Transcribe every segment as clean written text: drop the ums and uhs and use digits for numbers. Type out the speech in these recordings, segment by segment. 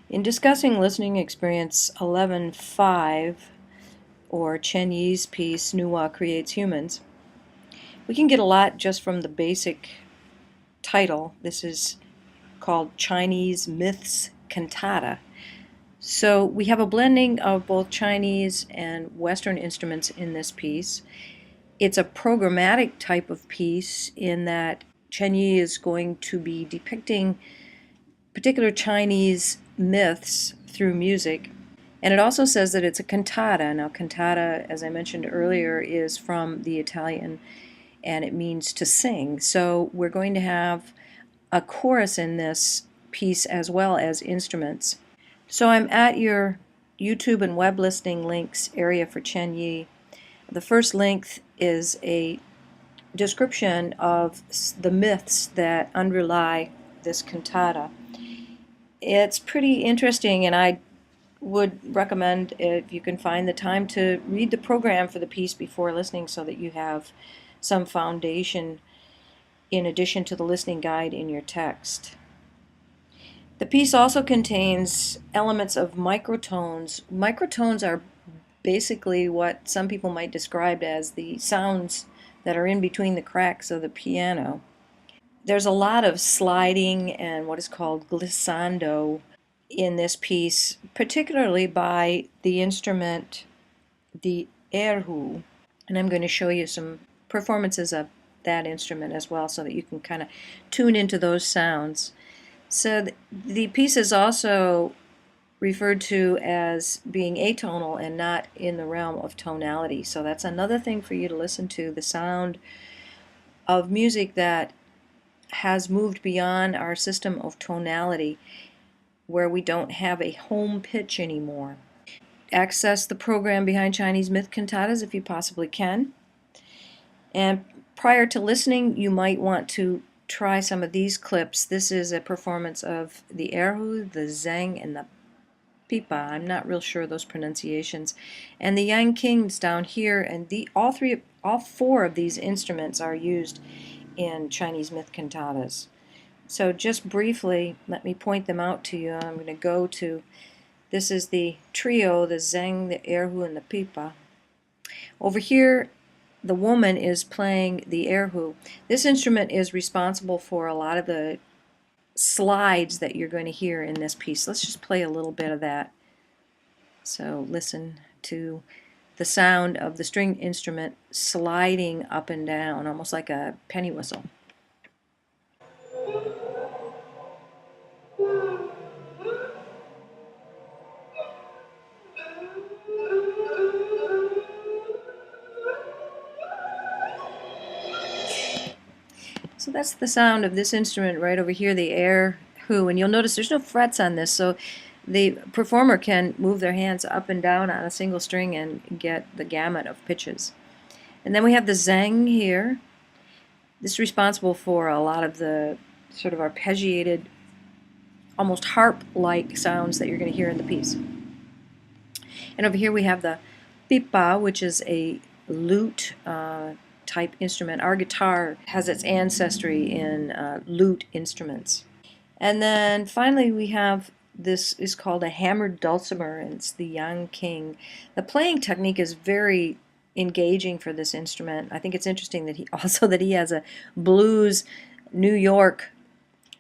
In discussing listening experience 11.5, or ChenYi's piece, ChenYi Creates Humans, we can get a lot just from the basic title. This is called Chinese Myths Cantata. So we have a blending of both Chinese and Western instruments in this piece. It's a programmatic type of piece in that ChenYi is going to be depicting particular Chinese myths through music. And it also says that it's a cantata. Now, cantata, as I mentioned earlier, is from the Italian and it means to sing. So we're going to have a chorus in this piece as well as instruments. So I'm at your YouTube and web listening links area for ChenYi. The first link is a description of the myths that underlie this cantata. It's pretty interesting, and I would recommend, if you can find the time, to read the program for the piece before listening so that you have some foundation in addition to the listening guide in your text. The piece also contains elements of microtones. Microtones are basically what some people might describe as the sounds that are in between the cracks of the piano. There's a lot of sliding and what is called glissando in this piece, particularly by the instrument, the erhu. And I'm going to show you some performances of that instrument as well so that you can kind of tune into those sounds. So the piece is also referred to as being atonal and not in the realm of tonality. So that's another thing for you to listen to, the sound of music that has moved beyond our system of tonality, where we don't have a home pitch anymore. Access the program behind Chinese Myth Cantatas if you possibly can. And prior to listening, you might want to try some of these clips. This is a performance of the erhu, the zheng, and the pipa. I'm not real sure of those pronunciations. And the yang kings down here, and all four of these instruments are used in Chinese myth cantatas. So just briefly, let me point them out to you. I'm going to go to, this is the trio, the zheng, the erhu, and the pipa. Over here, the woman is playing the erhu. This instrument is responsible for a lot of the slides that you're going to hear in this piece. Let's just play a little bit of that. So listen to the sound of the string instrument sliding up and down, almost like a penny whistle. So that's the sound of this instrument right over here, the erhu, and you'll notice there's no frets on this, so the performer can move their hands up and down on a single string and get the gamut of pitches. And then we have the zheng here. This is responsible for a lot of the sort of arpeggiated, almost harp-like sounds that you're going to hear in the piece. And over here we have the pipa, which is a lute type instrument. Our guitar has its ancestry in lute instruments. And then finally we have, this is called a hammered dulcimer, and it's the yang king. The playing technique is very engaging for this instrument. I think it's interesting that he has a blues New York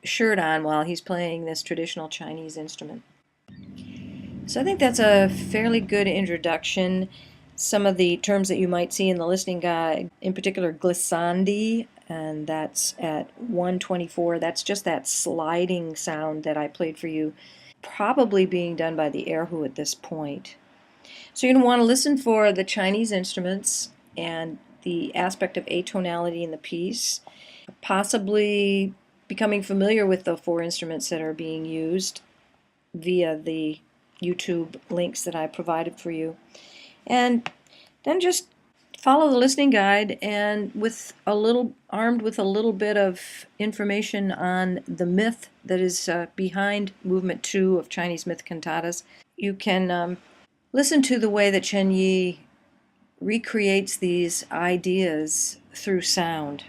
shirt on while he's playing this traditional Chinese instrument. So I think that's a fairly good introduction. Some of the terms that you might see in the listening guide, in particular glissandi, and that's at 124. That's just that sliding sound that I played for you, probably being done by the erhu at this point. So you're going to want to listen for the Chinese instruments and the aspect of atonality in the piece, possibly becoming familiar with the four instruments that are being used via the YouTube links that I provided for you. And then just follow the listening guide, and armed with a little bit of information on the myth that is behind movement 2 of Chinese myth cantatas, you can listen to the way that ChenYi recreates these ideas through sound.